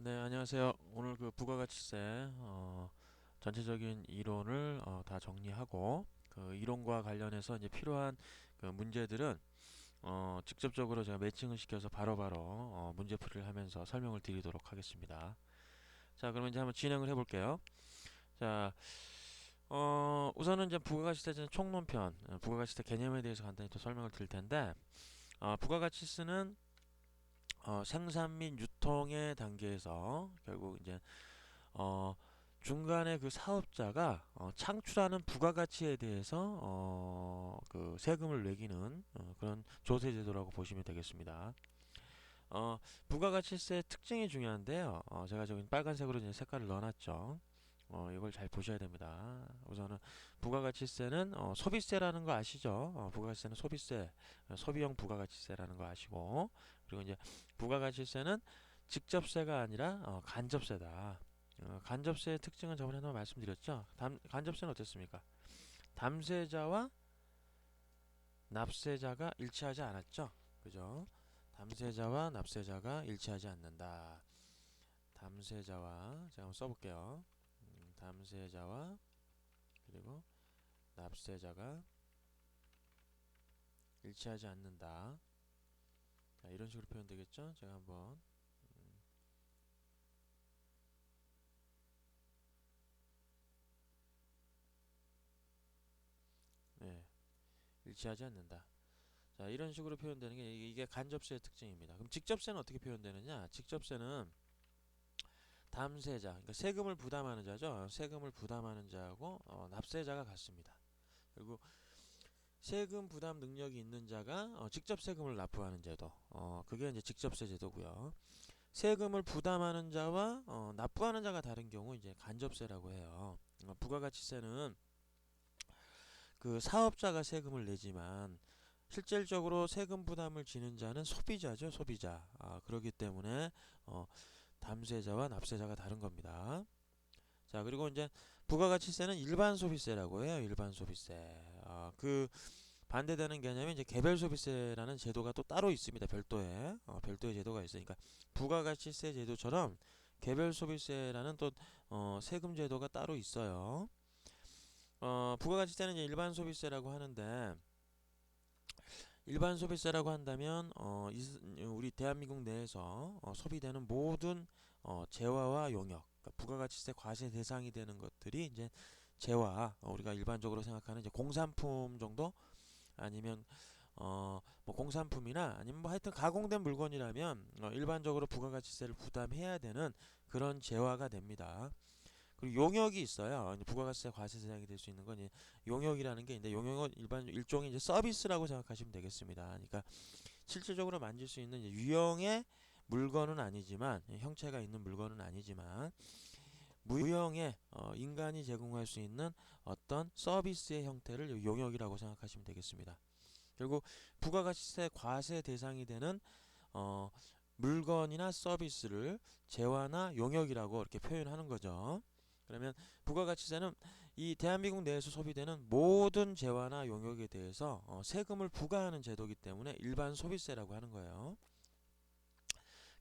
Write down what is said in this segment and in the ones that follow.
네, 안녕하세요. 오늘 그 부가가치세 전체적인 이론을 다 정리하고 그 이론과 관련해서 이제 필요한 그 문제들은 직접적으로 제가 매칭을 시켜서 바로바로 문제풀이를 하면서 설명을 드리도록 하겠습니다. 자, 그러면 이제 한번 진행을 해볼게요. 자, 우선은 이제 부가가치세 총론편, 부가가치세 개념에 대해서 간단히 또 설명을 드릴 텐데, 부가가치세는 생산 및 유통의 단계에서 결국 이제 어, 중간에 그 사업자가 창출하는 부가가치에 대해서 그 세금을 매기는 그런 조세제도라고 보시면 되겠습니다. 어, 부가가치세의 특징이 중요한데요. 제가 저기 빨간색으로 이제 색깔을 넣어놨죠. 이걸 잘 보셔야 됩니다. 우선은 부가가치세는 소비세라는 거 아시죠? 부가가치세는 소비세, 소비형 부가가치세라는 거 아시고, 그리고 이제 부가가치세는 직접세가 아니라 간접세다. 간접세의 특징은 저번에도 말씀드렸죠. 간접세는 어땠습니까? 담세자와 납세자가 일치하지 않았죠. 그죠? 담세자와 납세자가 일치하지 않는다. 담세자와 제가 한번 써볼게요. 담세자와 그리고 납세자가 일치하지 않는다. 자, 이런 식으로 표현되겠죠? 제가 한번 네, 일치하지 않는다. 자, 이런 식으로 표현되는 게 이게 간접세의 특징입니다. 그럼 직접세는 어떻게 표현되느냐? 직접세는 담세자, 그러니까 세금을 부담하는 자죠. 세금을 부담하는 자하고 납세자가 같습니다. 그리고 세금 부담 능력이 있는 자가 직접 세금을 납부하는 제도. 그게 이제 직접세 제도고요. 세금을 부담하는 자와 납부하는 자가 다른 경우 이제 간접세라고 해요. 부가가치세는 그 사업자가 세금을 내지만 실질적으로 세금 부담을 지는 자는 소비자죠, 소비자. 그렇기 때문에 담세자와 납세자가 다른 겁니다. 자, 그리고 이제 부가가치세는 일반 소비세라고 해요. 일반 소비세. 그 반대되는 개념이 이제 개별 소비세라는 제도가 또 따로 있습니다. 별도의 별도의 제도가 있으니까 부가가치세 제도처럼 개별 소비세라는 또 세금 제도가 따로 있어요. 부가가치세는 이제 일반 소비세라고 하는데 일반 소비세라고 한다면 우리 대한민국 내에서 소비되는 모든 재화와 용역, 그러니까 부가가치세 과세 대상이 되는 것들이 이제 재화, 우리가 일반적으로 생각하는 이제 공산품 정도 아니면 뭐 공산품이나 아니면 뭐 하여튼 가공된 물건이라면 일반적으로 부가가치세를 부담해야 되는 그런 재화가 됩니다. 그리고 용역이 있어요. 부가가치세 과세 대상이 될 수 있는 건 용역이라는 게 있는데 용역은 일반 일종의 이제 서비스라고 생각하시면 되겠습니다. 그러니까 실질적으로 만질 수 있는 유형의 물건은 아니지만 형체가 있는 물건은 아니지만 무형의 인간이 제공할 수 있는 어떤 서비스의 형태를 용역이라고 생각하시면 되겠습니다. 결국 부가가치세 과세 대상이 되는 어, 물건이나 서비스를 재화나 용역이라고 이렇게 표현하는 거죠. 그러면 부가가치세는 이 대한민국 내에서 소비되는 모든 재화나 용역에 대해서 세금을 부과하는 제도이기 때문에 일반 소비세라고 하는 거예요.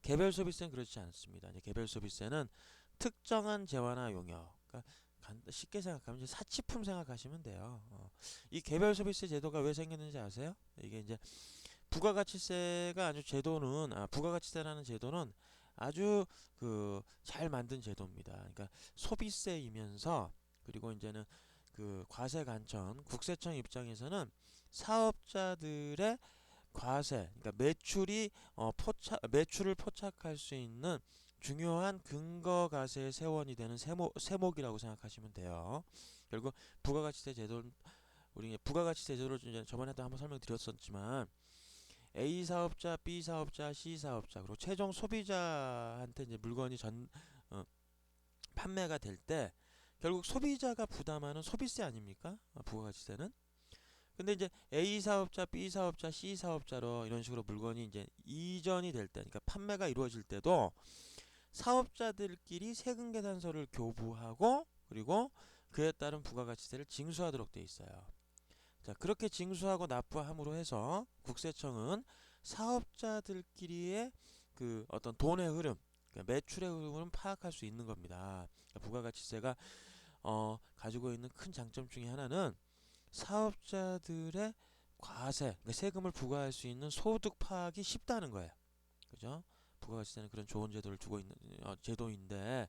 개별 소비세는 그렇지 않습니다. 이제 개별 소비세는 특정한 재화나 용역, 그러니까 쉽게 생각하면 이제 사치품 생각하시면 돼요. 이 개별 소비세 제도가 왜 생겼는지 아세요? 이게 이제 부가가치세가 아주 제도는 부가가치세라는 제도는 아주 그 잘 만든 제도입니다. 그러니까 소비세이면서 그리고 이제는 그 과세관청 국세청 입장에서는 사업자들의 과세, 그러니까 매출을 포착할 수 있는 중요한 근거 과세의 세원이 되는 세목이라고 생각하시면 돼요. 결국 부가가치세 제도는 우리 부가가치세 제도를 이제 저번에도 한번 설명드렸었지만 A 사업자, B 사업자, C 사업자 그리고 최종 소비자한테 이제 물건이 판매가 될 때 결국 소비자가 부담하는 소비세 아닙니까? 부가가치세는. 근데 이제 A 사업자, B 사업자, C 사업자로 이런 식으로 물건이 이제 이전이 될 때, 그러니까 판매가 이루어질 때도 사업자들끼리 세금 계산서를 교부하고 그리고 그에 따른 부가가치세를 징수하도록 돼 있어요. 자, 그렇게 징수하고 납부함으로 해서 국세청은 사업자들끼리의 그 어떤 돈의 흐름, 그러니까 매출의 흐름을 파악할 수 있는 겁니다. 그러니까 부가가치세가 가지고 있는 큰 장점 중에 하나는 사업자들의 과세, 그러니까 세금을 부과할 수 있는 소득 파악이 쉽다는 거예요. 그죠? 부가가치세는 그런 좋은 제도를 두고 있는 제도인데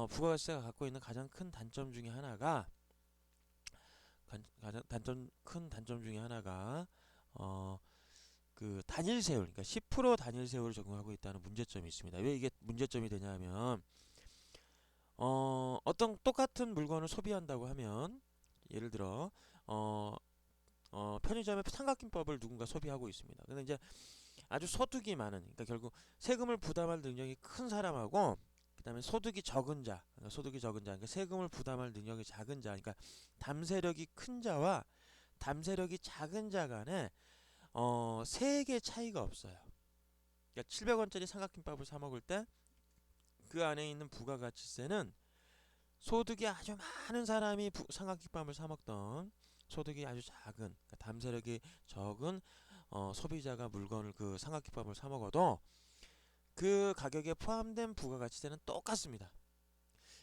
부가가치세가 갖고 있는 가장 큰 단점 중에 하나가 큰 단점 중에 하나가 어, 그 단일 세율, 그러니까 10% 단일 세율을 적용하고 있다는 문제점이 있습니다. 왜 이게 문제점이 되냐면 어떤 똑같은 물건을 소비한다고 하면 예를 들어 어, 편의점에 삼각김밥을 누군가 소비하고 있습니다. 근데 이제 아주 소득이 많은, 그러니까 결국 세금을 부담할 능력이 큰 사람하고 그다음에 소득이 적은 자, 그러니까 세금을 부담할 능력이 작은 자, 그러니까 담세력이 큰 자와 담세력이 작은 자 간에 세액의 차이가 없어요. 그러니까 700원짜리 삼각김밥을 사 먹을 때 그 안에 있는 부가가치세는 소득이 아주 많은 사람이 삼각김밥을 사 먹던 소득이 아주 작은, 그러니까 담세력이 적은 소비자가 물건을 그 삼각김밥을 사 먹어도 그 가격에 포함된 부가가치세는 똑같습니다.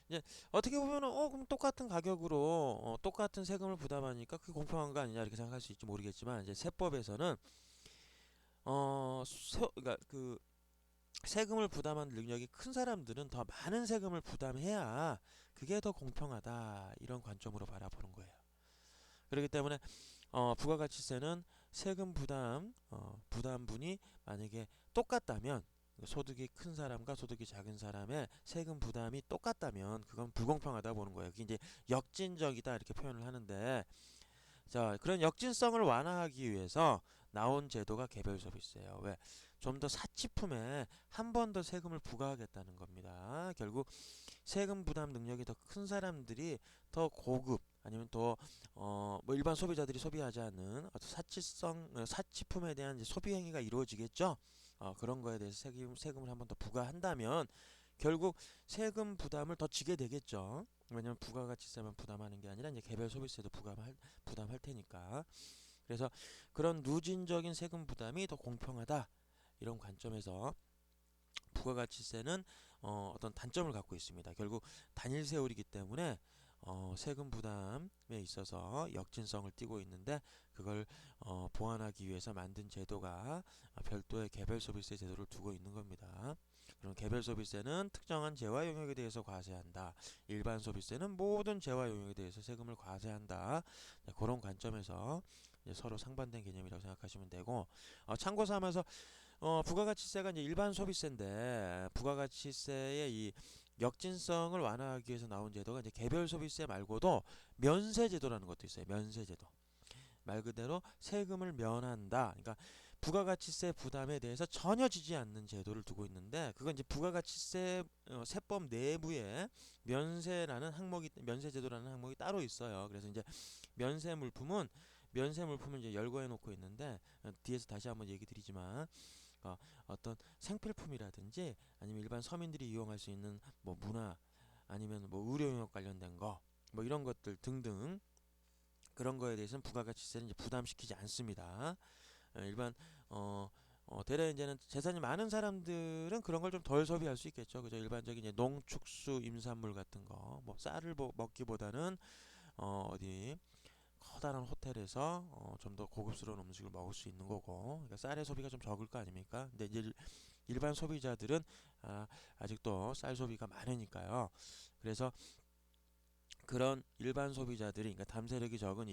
이제 어떻게 보면은 그럼 똑같은 가격으로 똑같은 세금을 부담하니까 그게 공평한 거 아니냐 이렇게 생각할 수 있지 모르겠지만 이제 세법에서는 그러니까 그 세금을 부담한 능력이 큰 사람들은 더 많은 세금을 부담해야 그게 더 공평하다 이런 관점으로 바라보는 거예요. 그렇기 때문에 부가가치세는 세금 부담분이 만약에 똑같다면 소득이 큰 사람과 소득이 작은 사람의 세금 부담이 똑같다면 그건 불공평하다 보는 거예요. 그게 이제 역진적이다 이렇게 표현을 하는데 자 그런 역진성을 완화하기 위해서 나온 제도가 개별 서비스예요. 왜? 좀 더 사치품에 한 번 더 세금을 부과하겠다는 겁니다. 결국 세금 부담 능력이 더 큰 사람들이 더 고급 아니면 더 뭐 일반 소비자들이 소비하지 않는 사치품에 대한 이제 소비 행위가 이루어지겠죠. 그런 거에 대해서 세금을 한 번 더 부과한다면 결국 세금 부담을 더 지게 되겠죠. 왜냐면 부가가치세만 부담하는 게 아니라 이제 개별 소비세도 부담할 테니까. 그래서 그런 누진적인 세금 부담이 더 공평하다 이런 관점에서 부가가치세는 어떤 단점을 갖고 있습니다. 결국 단일 세율이기 때문에 세금 부담에 있어서 역진성을 띠고 있는데 그걸 보완하기 위해서 만든 제도가 별도의 개별 소비세 제도를 두고 있는 겁니다. 그럼 개별 소비세는 특정한 재화 용역에 대해서 과세한다. 일반 소비세는 모든 재화 용역에 대해서 세금을 과세한다. 그런 관점에서 서로 상반된 개념이라고 생각하시면 되고 참고 삼아서 부가가치세가 이제 일반 소비세인데 부가가치세의 이 역진성을 완화하기 위해서 나온 제도가 이제 개별 소비세 말고도 면세 제도라는 것도 있어요. 면세 제도. 말 그대로 세금을 면한다. 그러니까 부가가치세 부담에 대해서 전혀 지지 않는 제도를 두고 있는데 그건 이제 부가가치세 세법 내부에 면세 제도라는 항목이 따로 있어요. 그래서 이제 면세 물품은 이제 열거해 놓고 있는데 뒤에서 다시 한번 얘기 드리지만 어떤 생필품이라든지 아니면 일반 서민들이 이용할 수 있는 뭐 문화 아니면 뭐 의료 용역 관련된 거 뭐 이런 것들 등등 그런 거에 대해서는 부가가치세는 이제 부담시키지 않습니다. 일반 대략 이제는 재산이 많은 사람들은 그런 걸 좀 덜 소비할 수 있겠죠. 그죠? 일반적인 이제 농축수 임산물 같은 거, 뭐 쌀을 먹기보다는 어디 커다란 호텔에서 좀 더 고급스러운 음식을 먹을 수 있는 거고, 그러니까 쌀의 소비가 좀 적을 거 아닙니까? 근데 이제 일반 소비자들은 아직도 쌀 소비가 많으니까요. 그래서 그런 일반 소비자들이, 그러니까 담세력이 적은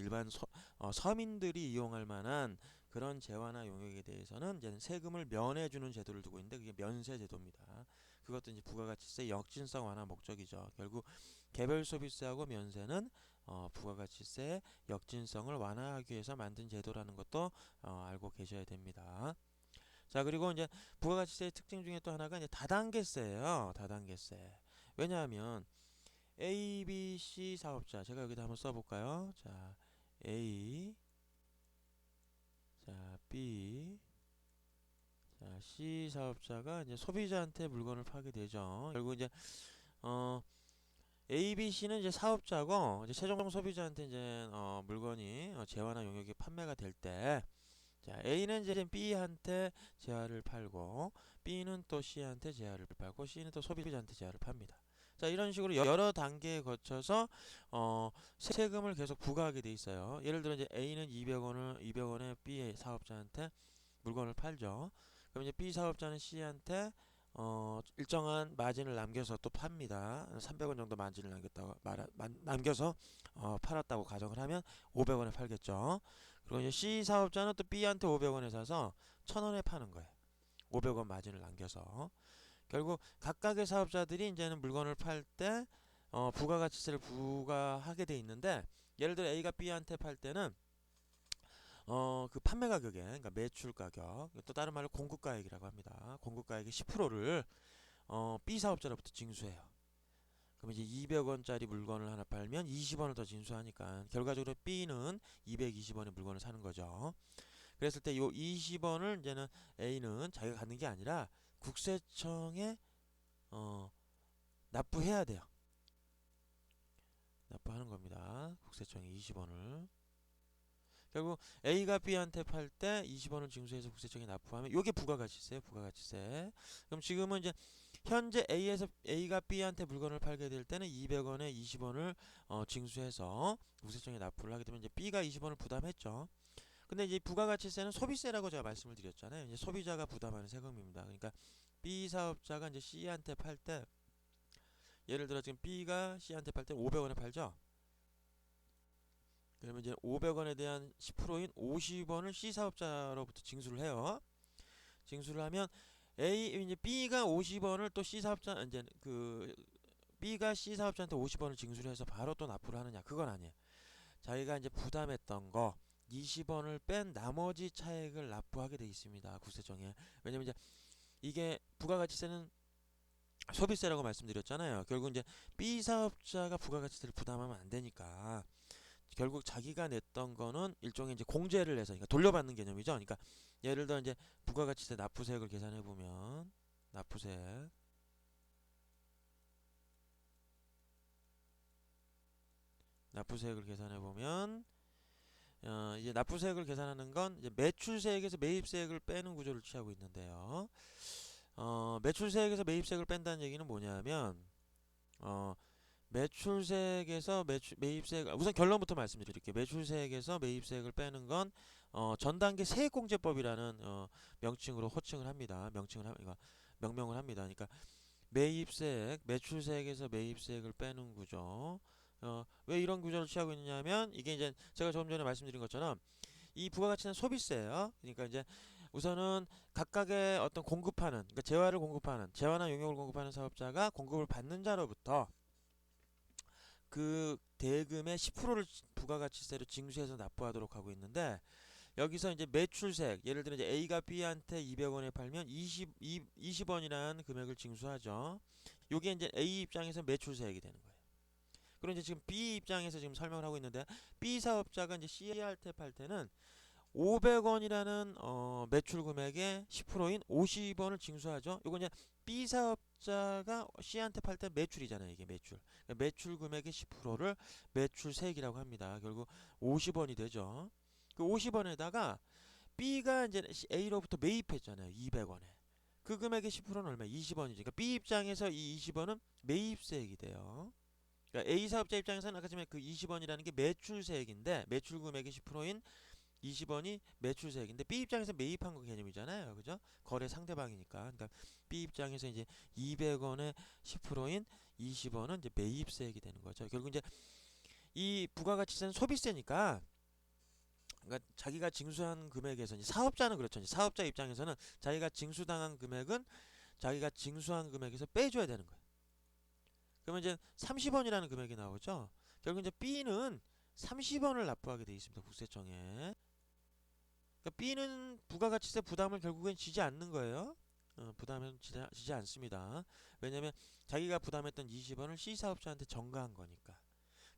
서민들이 이용할 만한 그런 재화나 용역에 대해서는 이제 세금을 면해주는 제도를 두고 있는데 그게 면세 제도입니다. 그것도 이제 부가가치세 역진성 완화 목적이죠. 결국 개별 소비세하고 면세는 부가가치세 역진성을 완화하기 위해서 만든 제도라는 것도 알고 계셔야 됩니다. 자, 그리고 이제 부가가치세의 특징 중에 또 하나가 이제 다단계세예요. 다단계세. 왜냐하면 A, B, C 사업자 제가 여기다 한번 써볼까요? 자, A, 자, B, 자, C 사업자가 이제 소비자한테 물건을 파게 되죠. 결국 이제 어, A, B, C는 이제 사업자고 이제 최종 소비자한테 이제 물건이 재화나 용역이 판매가 될 때, 자, A는 이제 B한테 재화를 팔고 B는 또 C한테 재화를 팔고 C는 또 소비자한테 재화를 팝니다. 자, 이런 식으로 여러 단계에 거쳐서 세금을 계속 부과하게 돼 있어요. 예를 들어 이제 A는 200원에 B 사업자한테 물건을 팔죠. 그럼 이제 B 사업자는 C한테 일정한 마진을 남겨서 또 팝니다. 300원 정도 마진을 남겨서 팔았다고 가정을 하면 500원에 팔겠죠. 그리고 이제 C 사업자는 또 B한테 500원에 사서 1000원에 파는 거예요. 500원 마진을 남겨서. 결국 각각의 사업자들이 이제는 물건을 팔 때 부가가치세를 부과하게 돼 있는데, 예를 들어 A가 B한테 팔 때는 그 판매 가격에, 그러니까 매출 가격, 또 다른 말로 공급가액이라고 합니다. 공급가액의 10%를 B 사업자로부터 징수해요. 그럼 이제 200원짜리 물건을 하나 팔면 20원을 더 징수하니까 결과적으로 B는 220원의 물건을 사는 거죠. 그랬을 때 요 20원을 이제는 A는 자기가 갖는 게 아니라 국세청에 납부해야 돼요. 납부하는 겁니다. 국세청에 20원을. 결국 A가 B한테 팔 때 20원을 징수해서 국세청에 납부하면 요게 부가가치세예요. 부가가치세. 그럼 지금은 이제 현재 A가 B한테 물건을 팔게 될 때는 200원에 20원을 징수해서 국세청에 납부를 하게 되면 이제 B가 20원을 부담했죠. 근데 이제 부가가치세는 소비세라고 제가 말씀을 드렸잖아요. 이제 소비자가 부담하는 세금입니다. 그러니까 B 사업자가 이제 C한테 팔 때, 예를 들어 지금 B가 C한테 팔 때 500원에 팔죠. 그러면 이제 500원에 대한 10%인 50원을 C 사업자로부터 징수를 해요. 징수를 하면 이제 B가 50원을 또 C 사업자, 이제 그 B가 C 사업자한테 50원을 징수를 해서 바로 또 납부를 하느냐? 그건 아니에요. 자기가 이제 부담했던 거 20원을 뺀 나머지 차액을 납부하게 돼 있습니다. 국세청에. 왜냐면 이제 이게 부가가치세는 소비세라고 말씀드렸잖아요. 결국 이제 B 사업자가 부가가치세를 부담하면 안 되니까 결국 자기가 냈던 거는 일종의 이제 공제를 해서, 그러니까 돌려받는 개념이죠. 그러니까 예를 들어 이제 부가가치세 납부세액을 계산해 보면 납부세액을 계산해 보면 이제 납부세액을 계산하는 건 이제 매출세액에서 매입세액을 빼는 구조를 취하고 있는데요. 매출세액에서 매입세액을 뺀다는 얘기는 뭐냐면 매출세액에서 매입세액, 우선 결론부터 말씀드릴게요. 매출세액에서 매입세액을 빼는 건 전단계 세액공제법이라는 명칭으로 호칭을 합니다. 명명을 합니다. 그러니까 매입세액, 매출세액에서 매입세액을 빼는 구조. 왜 이런 구조를 취하고 있느냐면 이게 이제 제가 조금 전에 말씀드린 것처럼 이 부가가치는 소비세예요. 그러니까 이제 우선은 각각의 어떤 공급하는, 그러니까 재화나 용역을 공급하는 사업자가 공급을 받는 자로부터 그 대금의 10%를 부가가치세로 징수해서 납부하도록 하고 있는데, 여기서 이제 매출세액, 예를 들어 이제 A가 B한테 200원에 팔면 20원이라는 금액을 징수하죠. 요게 이제 A 입장에서 매출세액이 되는 거예요. 그럼 이제 지금 B 입장에서 지금 설명을 하고 있는데, B 사업자가 이제 C한테 팔 때는 500원이라는 매출 금액의 10%인 50원을 징수하죠. 요거 이제 B 사업자가 C한테 팔 때 매출이잖아요. 이게 매출. 그러니까 매출 금액의 10%를 매출세액이라고 합니다. 결국 50원이 되죠. 그 50원에다가 B가 이제 A로부터 매입했잖아요. 200원에. 그 금액의 10%는 얼마? 20원이지. 그러니까 B 입장에서 이 20원은 매입세액이 돼요. 그러니까 A 사업자 입장에서는 아까 전에 그 20원이라는 게 매출세액인데, 매출 금액의 10%인 20원이 매출세액인데 B 입장에서 매입한 거 개념이잖아요. 그죠? 거래 상대방이니까. 그러니까 B 입장에서 이제 200원의 10%인 20원은 이제 매입세액이 되는 거죠. 결국 이제 이 부가가치세는 소비세니까, 그러니까 자기가 징수한 금액에서 이제 사업자는 그렇죠. 이제 사업자 입장에서는 자기가 징수당한 금액은 자기가 징수한 금액에서 빼줘야 되는 거예요. 그러면 이제 30원이라는 금액이 나오죠. 결국 이제 B는 30원을 납부하게 돼 있습니다. 국세청에. 그러니까 B는 부가가치세 부담을 결국엔 지지 않는 거예요. 부담은 지지 않습니다. 왜냐면 자기가 부담했던 20원을 C 사업자한테 전가한 거니까.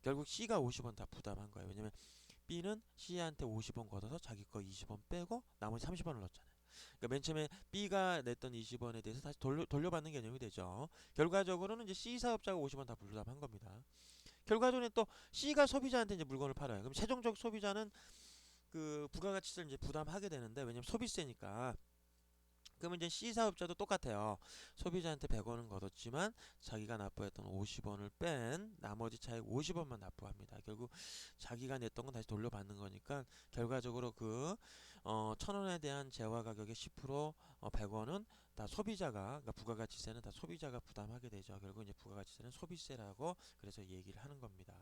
결국 C가 50원 다 부담한 거예요. 왜냐면 B는 C한테 50원 걷어서 자기 거 20원 빼고 나머지 30원을 넣었잖아요. 그러니까 맨 처음에 B가 냈던 20원에 대해서 다시 돌려받는 개념이 되죠. 결과적으로는 이제 C 사업자가 50원 다 부담한 겁니다. 결과적으로 또 C가 소비자한테 이제 물건을 팔아요. 그럼 최종적 소비자는 그 부가가치세를 이제 부담하게 되는데, 왜냐면 소비세니까. 그러면 이제 C 사업자도 똑같아요. 소비자한테 100원은 걷었지만 자기가 납부했던 50원을 뺀 나머지 차액 50원만 납부합니다. 결국 자기가 냈던 건 다시 돌려받는 거니까 결과적으로 그 1,000원에 대한 재화 가격의 10% 100원은 다 소비자가, 그러니까 부가가치세는 다 소비자가 부담하게 되죠. 결국 이제 부가가치세는 소비세라고 그래서 얘기를 하는 겁니다.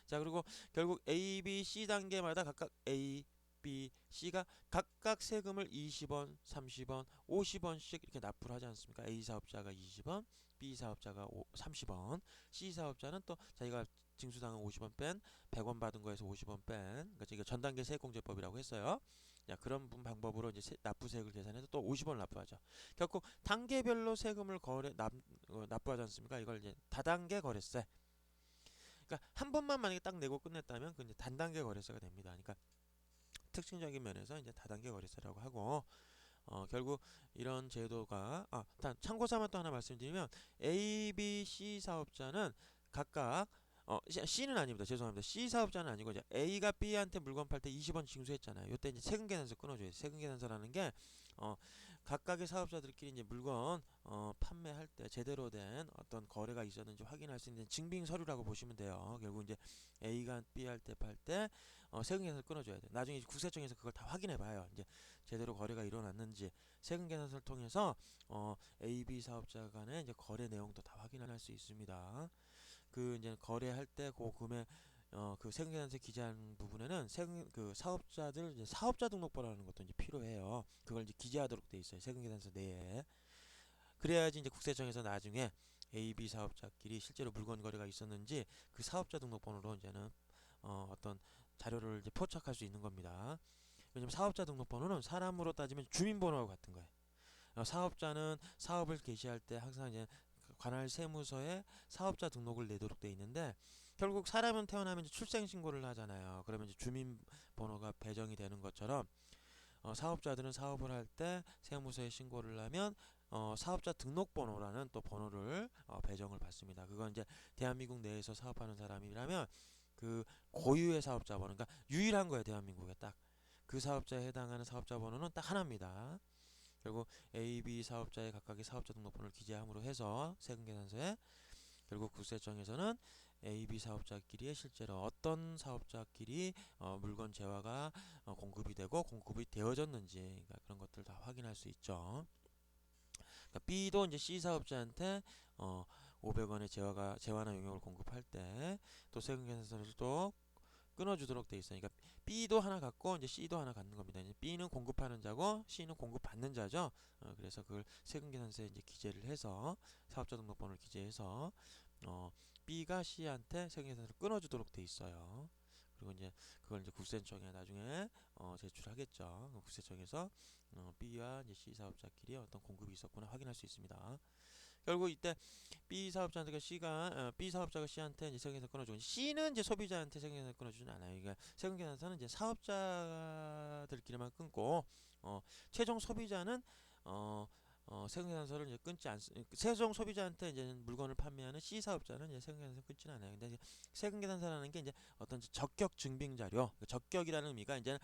자, 그리고 결국 A, B, C 단계마다 각각 A, B, C가 각각 세금을 20원, 30원, 50원씩 이렇게 납부를 하지 않습니까? A 사업자가 20원, B 사업자가 30원, C 사업자는 또 자기가 징수당은 50원 뺀, 100원 받은 거에서 50원 뺀, 그러니까 이게 전단계 세액공제법이라고 했어요. 자, 그런 방법으로 이제 납부세액을 계산해서 또 50원을 납부하죠. 결국 단계별로 세금을 납부하지 않습니까? 이걸 이제 다단계 거래세. 그러니까 한 번만 만약에 딱 내고 끝냈다면 그 이제 단단계 거래세가 됩니다. 그러니까 특징적인 면에서 이제 다단계 거래세라고 하고, 결국 이런 제도가, 일단 참고 삼아 또 하나 말씀드리면 A, B, C 사업자는 각각 C는 아닙니다. 죄송합니다. C 사업자는 아니고 이제 A가 B한테 물건 팔 때 20원 징수했잖아요. 이때 이제 세금 계산서 끊어줘요. 세금 계산서라는 게 각각의 사업자들끼리 이제 물건 판매할 때 제대로 된 어떤 거래가 있었는지 확인할 수 있는 증빙 서류라고 보시면 돼요. 결국 이제 A가 B한테 팔 때 세금 계산서 끊어줘야 돼요. 나중에 국세청에서 그걸 다 확인해 봐요. 이제 제대로 거래가 일어났는지 세금 계산서를 통해서 A, B 사업자 간의 이제 거래 내용도 다 확인할 수 있습니다. 그 이제 거래할 때 그 금액 그 세금 계산서에 기재한 부분에는 세금 그 사업자들 이제 사업자 등록번호라는 것도 이제 필요해요. 그걸 이제 기재하도록 돼 있어요. 세금 계산서 내에. 그래야지 이제 국세청에서 나중에 A, B 사업자끼리 실제로 물건 거래가 있었는지 그 사업자 등록번호로 이제는 어떤 자료를 이제 포착할 수 있는 겁니다. 왜냐면 사업자 등록번호는 사람으로 따지면 주민번호와 같은 거예요. 사업자는 사업을 개시할 때 항상 이제 관할 세무서에 사업자 등록을 내도록 돼 있는데, 결국 사람은 태어나면 이제 출생 신고를 하잖아요. 그러면 이제 주민번호가 배정이 되는 것처럼 사업자들은 사업을 할 때 세무서에 신고를 하면 사업자 등록번호라는 또 번호를 배정을 받습니다. 그건 이제 대한민국 내에서 사업하는 사람이라면 그 고유의 사업자 번호, 그러니까 유일한 거예요. 대한민국에 딱 그 사업자에 해당하는 사업자 번호는 딱 하나입니다. 결국 A, B 사업자의 각각의 사업자 등록번호를 기재함으로 해서 세금 계산서에 결국 국세청에서는 A, B 사업자끼리의 실제로 어떤 사업자끼리 물건 재화가 공급이 되고 공급이 되어졌는지, 그러니까 그런 것들 다 확인할 수 있죠. 그러니까 B도 이제 C 사업자한테 500원의 재화나 용역을 공급할 때 또 세금 계산서를 또 끊어주도록 돼 있어요. 그러니까 B도 하나 갖고 이제 C도 하나 갖는 겁니다. 이제 B는 공급하는 자고 C는 공급받는 자죠. 그래서 그걸 세금 계산서에 이제 기재를 해서 사업자 등록번호를 기재해서 B가 C한테 세금 계산서를 끊어주도록 돼 있어요. 그리고 이제 그걸 이제 국세청에 나중에 제출하겠죠. 국세청에서 B와 이제 C 사업자끼리 어떤 공급이 있었구나 확인할 수 있습니다. 결국 이때 B 사업자한테 B 사업자가 C한테 이제 세금 계산 끊어주고, C는 이제 소비자한테 세금 계산 끊어주진 않아요. 그러니까 세금 계산서는 이제 사업자들끼리만 끊고 최종 소비자는 세금 계산서를 이제 최종 소비자한테 이제 물건을 판매하는 C 사업자는 이제 세금 계산서 끊지는 않아요. 근데 이제 세금 계산서라는 게 이제 어떤 적격 증빙 자료, 적격이라는 의미가 이제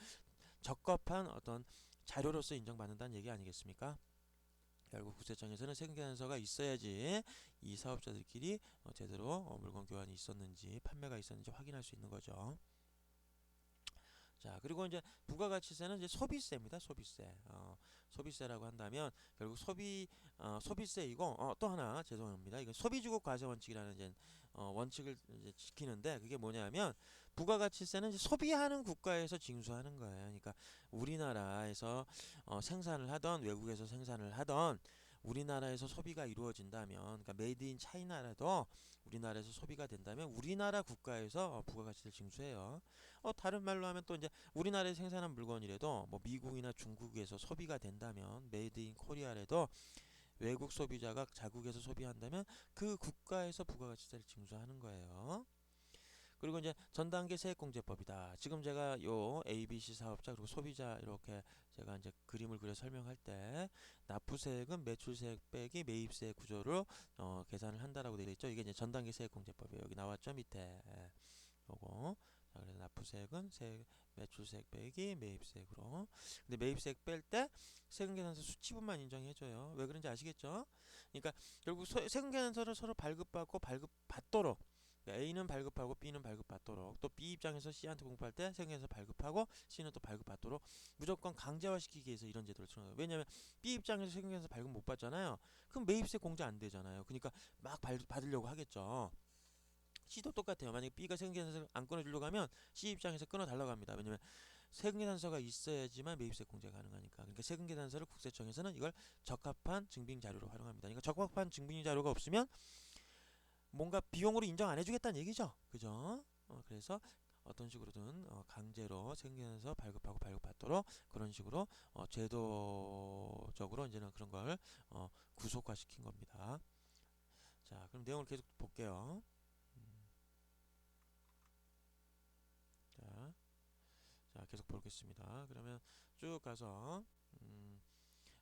적법한 어떤 자료로서 인정받는다는 얘기 아니겠습니까? 결국 국세청에서는 세금 계산서가 있어야지 이 사업자들끼리 제대로 물건 교환이 있었는지 판매가 있었는지 확인할 수 있는 거죠. 자, 그리고 이제 부가가치세는 이제 소비세입니다. 소비세. 소비세라고 한다면 결국 소비세이고, 또 하나 죄송합니다. 이건 소비주국 과세 원칙이라는 이제 원칙을 이제 지키는데, 그게 뭐냐면 부가가치세는 이제 소비하는 국가에서 징수하는 거예요. 그러니까 우리나라에서 생산을 하던 외국에서 생산을 하던 우리나라에서 소비가 이루어진다면, 그러니까 메이드 인 차이나라도 우리나라에서 소비가 된다면 우리나라 국가에서 부가가치세를 징수해요. 다른 말로 하면 또 이제 우리나라에 생산한 물건이라도 뭐 미국이나 중국에서 소비가 된다면 메이드 인 코리아라도 외국 소비자가 자국에서 소비한다면 그 국가에서 부가가치세를 징수하는 거예요. 그리고 이제 전단계 세액공제법이다. 지금 제가 요 ABC 사업자 그리고 소비자 이렇게 제가 이제 그림을 그려 설명할 때 납부세액은 매출세액 빼기 매입세액 구조로 계산을 한다라고 되어 있죠. 이게 이제 전단계 세액공제법이에요. 여기 나왔죠 밑에. 요거 자, 그래서 납부세액은 매출세액 빼기 매입세액으로. 근데 매입세액 뺄 때 세금계산서 수치분만 인정해줘요. 왜 그런지 아시겠죠? 그러니까 결국 세금계산서를 서로 발급받고 발급받도록, 그러니까 A는 발급하고 B는 발급받도록, 또 B 입장에서 C한테 공부할 때 세금계산서 발급하고 C는 또 발급받도록 무조건 강제화시키기 위해서 이런 제도를 쓰는 거예요. 왜냐하면 B 입장에서 세금계산서 발급 못 받잖아요. 그럼 매입세 공제 안 되잖아요. 그러니까 막 받으려고 하겠죠. C도 똑같아요. 만약에 B가 세금계산서를 안 끊어주려고 하면 C 입장에서 끊어달라고 합니다. 왜냐면 세금계산서가 있어야지만 매입세 공제가 가능하니까. 그러니까 세금계산서를 국세청에서는 이걸 적합한 증빙 자료로 활용합니다. 그러니까 적합한 증빙 자료가 없으면 뭔가 비용으로 인정 안 해주겠다는 얘기죠. 그죠? 그래서 어떤 식으로든 강제로 세금계산서 발급하고 발급받도록 그런 식으로 제도적으로 이제는 그런 걸 구속화시킨 겁니다. 자, 그럼 내용을 계속 볼게요. 자, 계속 보겠습니다. 그러면 쭉 가서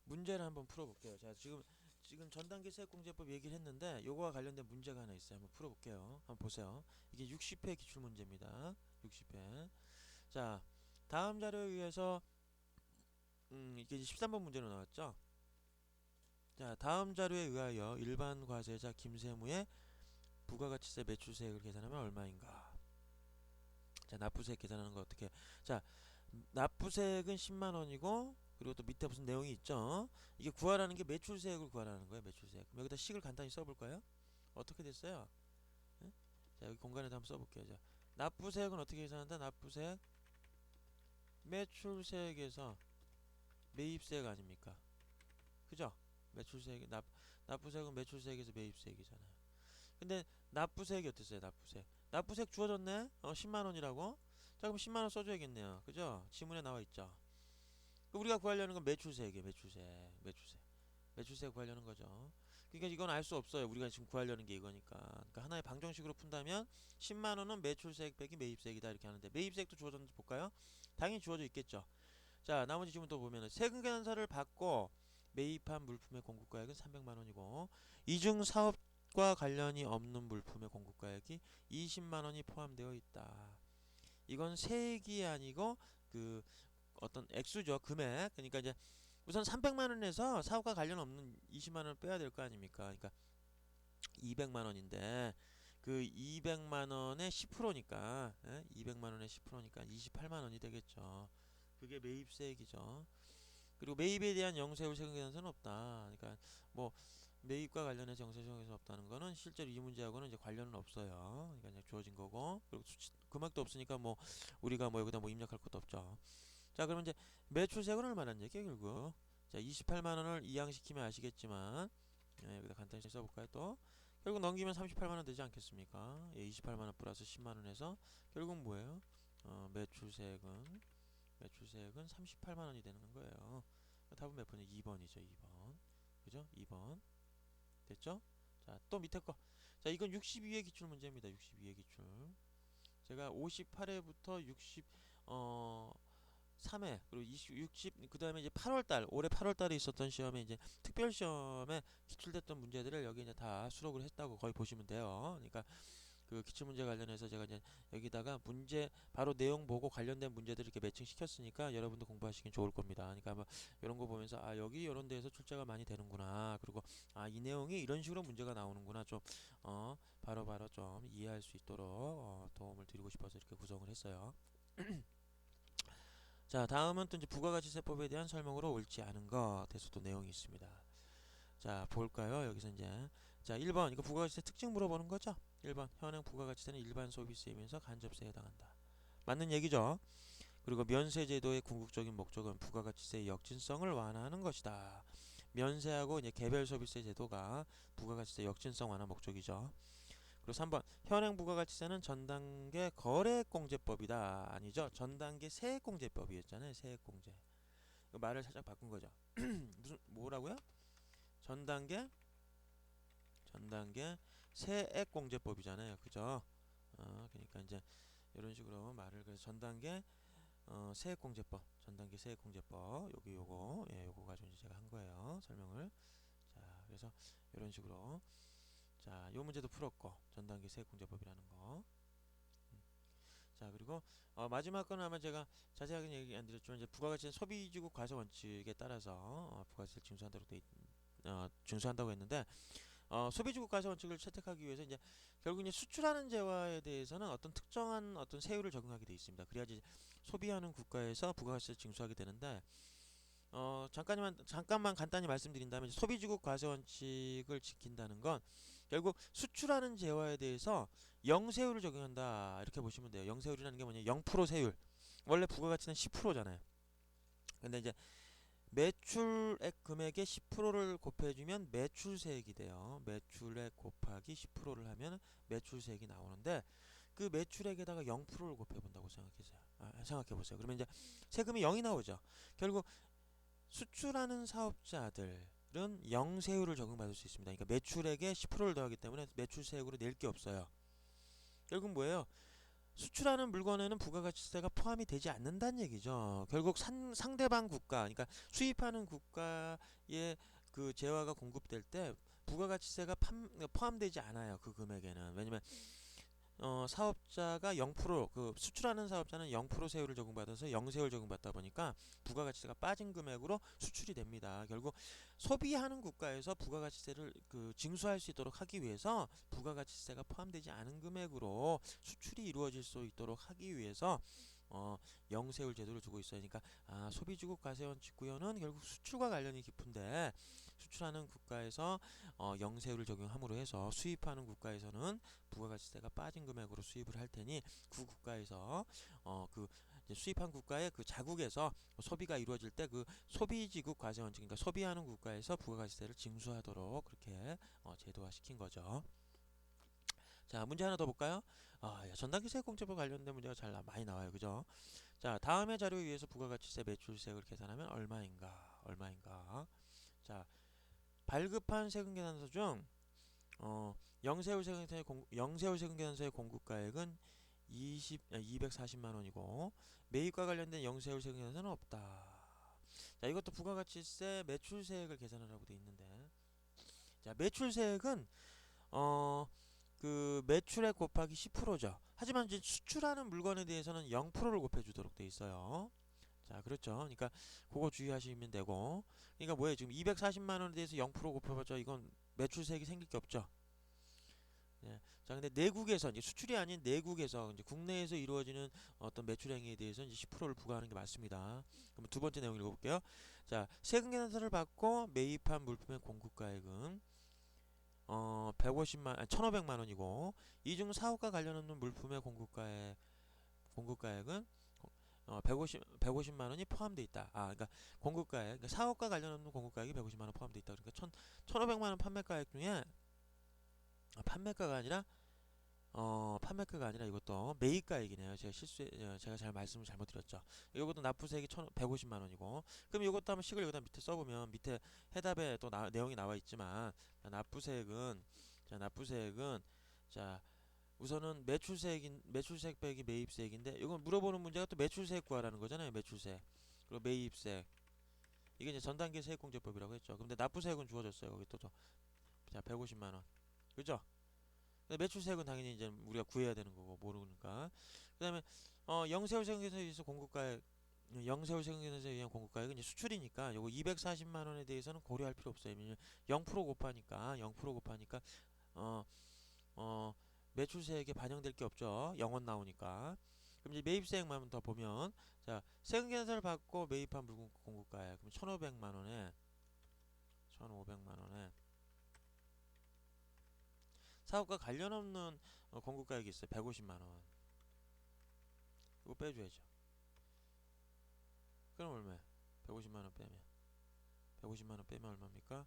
문제를 한번 풀어볼게요. 자, 지금 전단계 세액공제법 얘기를 했는데 요거와 관련된 문제가 하나 있어요. 한번 풀어볼게요. 한번 보세요. 이게 60회 기출문제입니다. 60회. 자, 다음 자료에 의해서 이게 13번 문제로 나왔죠. 자, 다음 자료에 의하여 일반 과세자 김세무의 부가가치세 매출세액을 계산하면 얼마인가? 자, 납부세액 계산하는 거 어떻게? 자, 납부세액은 10만 원이고 그리고 또 밑에 무슨 내용이 있죠. 이게 구하라는 게 매출세액을 구하라는 거예요. 매출세액. 그럼 여기다 식을 간단히 써볼까요? 어떻게 됐어요? 예? 자, 여기 공간에다 한번 써볼게요. 자, 납부세액은 어떻게 계산한다? 납부세액 매출세액에서 매입세액 아닙니까? 그죠? 매출세액 납부세액은 매출세액에서 매입세액이잖아요. 근데 납부세액이 어땠어요? 납부세액 주어졌네. 10만 원이라고. 자, 그럼 10만 원 써줘야겠네요. 그죠? 지문에 나와 있죠. 우리가 구하려는 건 매출세액이에요. 매출세액 구하려는 거죠. 그러니까 이건 알 수 없어요. 우리가 지금 구하려는 게 이거니까. 그러니까 하나의 방정식으로 푼다면 10만 원은 매출세액 빼기 매입세액이다 이렇게 하는데 매입세액도 주어졌는지 볼까요? 당연히 주어져 있겠죠. 자, 나머지 지문도 보면은 세금계산서를 받고 매입한 물품의 공급가액은 300만 원이고 이중 사업과 관련이 없는 물품의 공급가액이 20만 원이 포함되어 있다. 이건 세액이 아니고 그 어떤 액수죠. 금액. 그러니까 이제 우선 300만 원에서 사업과 관련 없는 20만 원을 빼야 될 거 아닙니까? 그러니까 200만 원인데 그 200만 원의 10%니까 200만 원의 10%니까 28만 원이 되겠죠. 그게 매입세액이죠. 그리고 매입에 대한 영세율 세금계산서는 없다. 그러니까 뭐 매입과 관련해서 영세세금계산서 없다는 거는 실제로 이 문제하고는 이제 관련은 없어요. 그러니까 그냥 주어진 거고 그리고 금액도 없으니까 뭐 우리가 뭐 여기다 뭐 입력할 것도 없죠. 자, 그러면 이제 매출세액은 얼마란 얘기예요, 결국. 자, 28만 원을 이항시키면 아시겠지만 여기다 간단히 써볼까요, 또? 결국 넘기면 38만 원 되지 않겠습니까? 28만 원 플러스 10만 원에서 결국 뭐예요? 매출세액은 38만 원이 되는 거예요. 답은 몇 번이요? 2번이죠, 2번. 그죠? 2번. 됐죠? 자, 또 밑에 거. 자, 이건 62회 기출 문제입니다. 62회 기출. 제가 58회부터 3회 그리고 60 그다음에 이제 8월달 올해 8월달에 있었던 시험에 이제 특별 시험에 기출됐던 문제들을 여기 이제 다 수록을 했다고 거의 보시면 돼요. 그러니까 그 기출 문제 관련해서 제가 이제 여기다가 문제 바로 내용 보고 관련된 문제들을 이렇게 매칭 시켰으니까 여러분도 공부하시긴 좋을 겁니다. 그러니까 뭐 이런 거 보면서 아 여기 이런 데에서 출제가 많이 되는구나. 그리고 아 이 내용이 이런 식으로 문제가 나오는구나. 좀 바로바로 좀 이해할 수 있도록 도움을 드리고 싶어서 이렇게 구성을 했어요. 자, 다음은 또 이제 부가가치세법에 대한 설명으로 옳지 않은 것에서도 내용이 있습니다. 자, 볼까요? 여기서 이제 자, 1번 이거 부가가치세 특징 물어보는 거죠? 1번 현행 부가가치세는 일반 소비세이면서 간접세에 해당한다. 맞는 얘기죠? 그리고 면세제도의 궁극적인 목적은 부가가치세의 역진성을 완화하는 것이다. 면세하고 이제 개별 소비세 제도가 부가가치세 역진성 완화 목적이죠. 그리고 3번 현행 부가가치세는 전단계 거래공제법이다. 아니죠. 전단계 세액공제법이었잖아요. 세액공제. 말을 살짝 바꾼 거죠. 무슨 뭐라고요? 전단계 세액공제법이잖아요. 그죠? 그러니까 이제 이런 식으로 말을 그래서 전단계 세액공제법 요거 요거 가지고 이제 제가 한 거예요. 설명을. 자, 그래서 이런 식으로 자, 요 문제도 풀었고 전단계 세액공제법이라는 거. 자, 그리고 마지막 거는 아마 제가 자세하게 얘기 안 드렸지만 이제 부가가치는 소비주국 과세 원칙에 따라서 부가가치를 징수한다고 했는데 소비주국 과세 원칙을 채택하기 위해서 이제 결국 이제 수출하는 재화에 대해서는 어떤 특정한 어떤 세율을 적용하게 돼 있습니다. 그래야지 소비하는 국가에서 부가가치를 징수하게 되는데 잠깐만 간단히 말씀드린다면 소비주국 과세 원칙을 지킨다는 건 결국 수출하는 재화에 대해서 영세율을 적용한다 이렇게 보시면 돼요. 영세율이라는 게 뭐냐? 0% 세율. 원래 부가가치는 10%잖아요. 근데 이제 매출액 금액의 10%를 곱해주면 매출세액이 돼요. 매출액 곱하기 10%를 하면 매출세액이 나오는데 그 매출액에다가 0%를 곱해본다고 생각해보세요. 그러면 이제 세금이 0이 나오죠. 결국 수출하는 사업자들은 영세율을 적용받을 수 있습니다. 그러니까 매출액에 10%를 더하기 때문에 매출세액으로 낼 게 없어요. 결국 뭐예요? 수출하는 물건에는 부가가치세가 포함이 되지 않는다는 얘기죠. 결국 상대방 국가, 그러니까 수입하는 국가의 그 재화가 공급될 때 부가가치세가 포함되지 않아요. 그 금액에는. 왜냐면 사업자가 0%그 수출하는 사업자는 0% 세율을 적용받아서 영세율 적용받다 보니까 부가가치세가 빠진 금액으로 수출이 됩니다. 결국 소비하는 국가에서 부가가치세를 그 징수할 수 있도록 하기 위해서 부가가치세가 포함되지 않은 금액으로 수출이 이루어질 수 있도록 하기 위해서 영세율 제도를 두고 있어요. 그러니까 소비주국 과세원칙 구현은 결국 수출과 관련이 깊은데 수출하는 국가에서 영세율을 적용함으로 해서 수입하는 국가에서는 부가가치세가 빠진 금액으로 수입을 할 테니 그 국가에서 그 수입한 국가의 그 자국에서 소비가 이루어질 때 그 소비지국 과세원칙, 그러니까 소비하는 국가에서 부가가치세를 징수하도록 그렇게 제도화시킨 거죠. 자, 문제 하나 더 볼까요? 전단기 세액공제법 관련된 문제가 많이 나와요. 그죠? 자, 다음의 자료에 의해서 부가가치세 매출세액을 계산하면 얼마인가? 자, 발급한 세금 계산서 중 영세율 세금 계산서의 공급가액은 240만 원이고 매입과 관련된 영세율 세금 계산서는 없다. 자, 이것도 부가가치세 매출세액을 계산하라고 돼 있는데, 자, 매출세액은 그 매출액 곱하기 10%죠. 하지만 이제 수출하는 물건에 대해서는 0%를 곱해주도록 돼 있어요. 자, 그렇죠. 그러니까 그거 주의하시면 되고, 그러니까 뭐예요? 지금 240만 원에 대해서 0% 곱해봤자 이건 매출세액이 생길 게 없죠. 예. 자, 근데 내국에서 이제 수출이 아닌 내국에서 이제 국내에서 이루어지는 어떤 매출 행위에 대해서 이제 10%를 부과하는 게 맞습니다. 그럼 두 번째 내용 읽어볼게요. 자, 세금 계산서를 받고 매입한 물품의 공급가액은 150만 1,500만 원이고 이 중 사업과 관련 없는 물품의 공급가액은 150만 원이 포함되어 있다. 그러니까 공급가액, 그러니까 사업과 관련 없는 공급가액이 150만 원 포함되어 있다. 그러니까 1,500만 원 판매가액 중에 판매가가 아니라 판매가가 아니라 이것도 매입가액이네요. 제가 잘 말씀을 잘못 드렸죠. 이것도 납부세액이 150만 원이고, 그럼 이것도 한번 식을 여기다 밑에 써보면 밑에 해답에 또 내용이 나와 있지만, 납부세액은 자 우선은 매출세액 빼기 매입세액인데, 이건 물어보는 문제가 또 매출세액 구하라는 거잖아요. 매출세액 그리고 매입세액, 이게 이제 전단계 세액공제법이라고 했죠. 근데 납부세액은 주어졌어요. 여기 또 자 150만 원, 그죠? 매출세액은 당연히 이제 우리가 구해야 되는 거고 모르니까. 그다음에 영세율 세금계산서에 의해서 영세율 세금계산서에 의한 공급가액은 이제 수출이니까 요거 240만 원에 대해서는 고려할 필요 없어요. 왜냐면 0% 곱하니까 어, 매출세액에 반영될 게 없죠. 0원 나오니까. 그럼 이제 매입세액만 더 보면, 자, 세금계산서를 받고 매입한 물건 공급가액 그럼 1,500만 원에 사업과 관련 없는 공급가액이 있어요. 150만 원. 이거 빼줘야죠. 그럼 얼마야? 150만 원 빼면 150만 원 빼면 얼마입니까?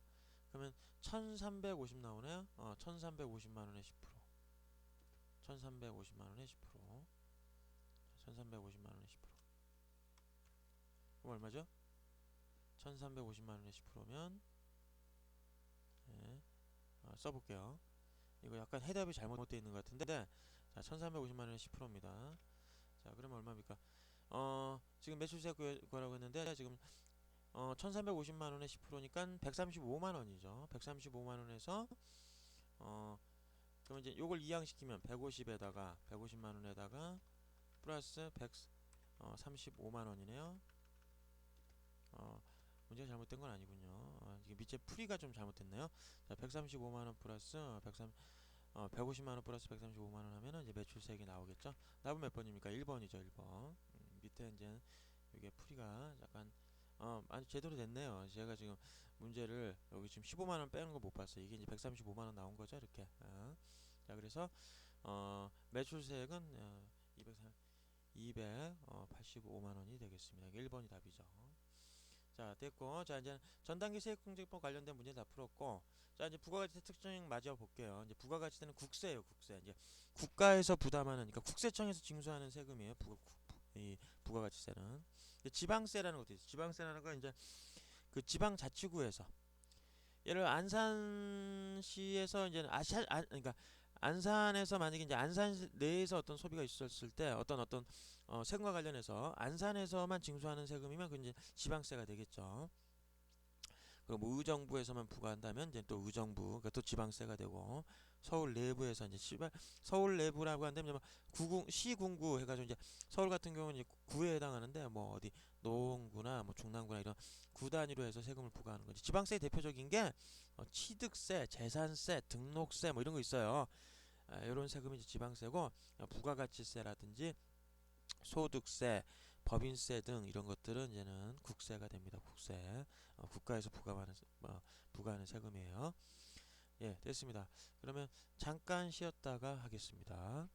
그러면 1,350 나오네요. 1,350만 원에 10%. 1,350만 원에 10%. 1,350만 원에 10%. 그럼 얼마죠? 1,350만 원에 10%면 네. 써볼게요. 이거 약간 해답이 잘못되어 있는 것 같은데, 자, 1,350만 원에 10%입니다. 자, 그러면 얼마입니까? 지금 매출세액 구하라고 했는데 지금 1,350만 원에 10%니까 135만 원이죠. 135만 원에서 그럼 이제 요걸 이항시키면 150만 원에다가 플러스 135만 원이네요. 문제가 잘못된 건 아니군요. 이게 밑에 풀이가 좀 잘못됐네요. 자, 135만 원 플러스 150만 원 플러스 135만 원 하면은 이제 매출세액이 나오겠죠. 답은 몇 번입니까? 1번이죠, 1번. 밑에 이제 이게 풀이가 약간 아니 제대로 됐네요. 제가 지금 문제를 여기 지금 15만 원 빼는 거 못 봤어요. 이게 이제 135만 원 나온 거죠, 이렇게. 자, 그래서 매출세액은 285만 원이 되겠습니다. 1번이 답이죠. 자, 됐고. 자, 이제 전단기 세액공제법 관련된 문제 다 풀었고. 자, 이제 부가가치세 특징 맞아 볼게요. 이제 부가가치세는 국세예요, 국세. 이제 국가에서 부담하는, 그러니까 국세청에서 징수하는 세금이에요. 이 부가가치세는. 지방세라는 것도 있어요. 지방세라는 건 이제 그 지방자치구에서, 예를 들어 안산시에서 이제 그러니까 안산에서 만약에 이제 안산 내에서 어떤 소비가 있었을 때 어떤 세금과 관련해서 안산에서만 징수하는 세금이면 그 이제 지방세가 되겠죠. 그리고 뭐 의정부에서만 부과한다면 이제 또 의정부, 그또 지방세가 되고, 서울 내부에서 이제 서울 내부라고 한다면 뭐 시군구 해가지고 이제 서울 같은 경우는 이제 구에 해당하는데 뭐 어디 노원구나 뭐 중랑구나 이런 구 단위로 해서 세금을 부과하는 거지. 지방세의 대표적인 게 취득세, 재산세, 등록세 뭐 이런 거 있어요. 이런 세금이 이제 지방세고, 부가가치세라든지 소득세, 법인세 등 이런 것들은 이제는 국세가 됩니다. 국세. 국가에서 부과하는 세금이에요. 예, 됐습니다. 그러면 잠깐 쉬었다가 하겠습니다.